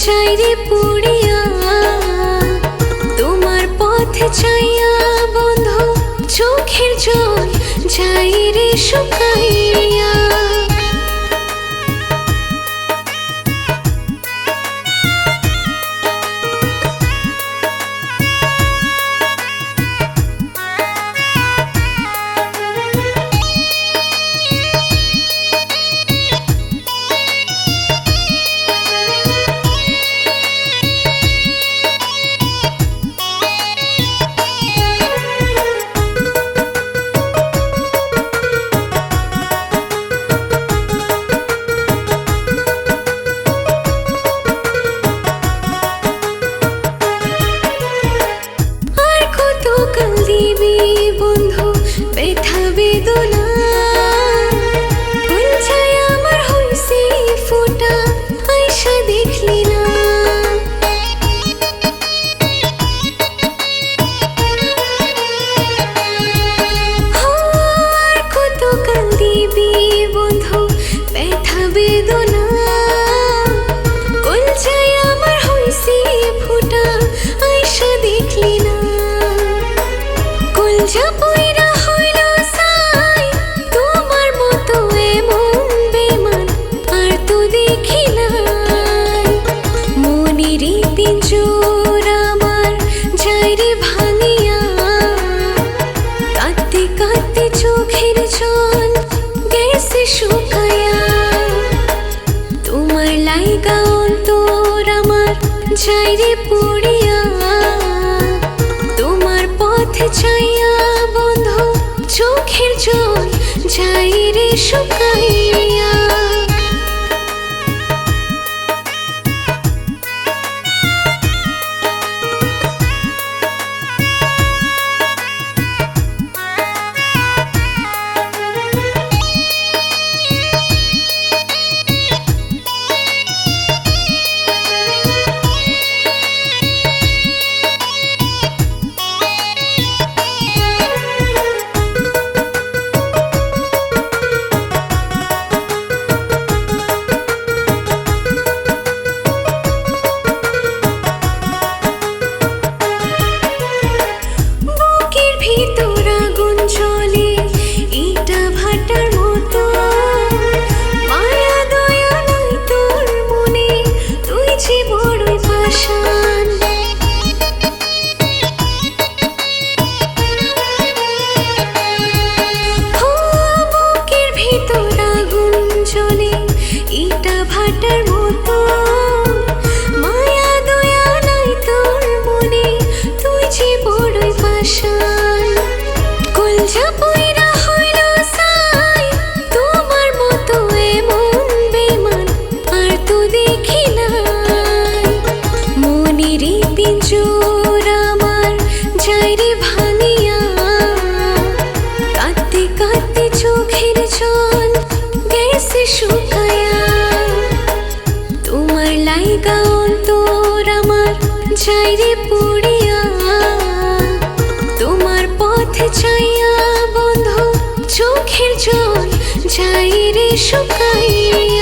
চাইরে পুড়িয়া তোমার পথ চাইয়া বন্ধু চোখের জল যাইরে শুকাইয়া। বন্ধু ব্যথা বেদনা কুলছায় আমার হইছে ফোটা আইসা দেখলি না। আর কত কাল দিবি বন্ধু ব্যথা বেদনা কুলছায় আমার হইছে ফোটা আইসা দেখলি না। পইরা হইল সাই তোমার মতো এমন বেমান আর তো দেখি নাই। মনেরই পিঞ্জর আমার যাইরে ভাঙিয়া কাঁদতে কাঁদতে চোখের জল গেছে শুকায়া। তোমার লাইগা অন্তর আমার যাইরে পুড়িয়া তোমার পথ চাইয়া বন্ধু চোখের জল যাইরে শুকাইয়া। ইটা ভাটার মতো মায়া দয়া নাই তোর মনে তুই যে বড়ই পাষাণ। কলজা পইরা হইল সাই তোমার মতো এমন বেমান আর তো দেখি নাই। মনেরই পিঞ্জর আমার যাইরে ভাঙিয়া কাঁদতে কাঁদতে চোখের জল গেছে শুকায়া। তোমার লাইগা অন্তর আমার যাইরে পুড়িয়া তোমার পথ চাইয়া বন্ধু চোখের জল যাইরে শুকাইয়া।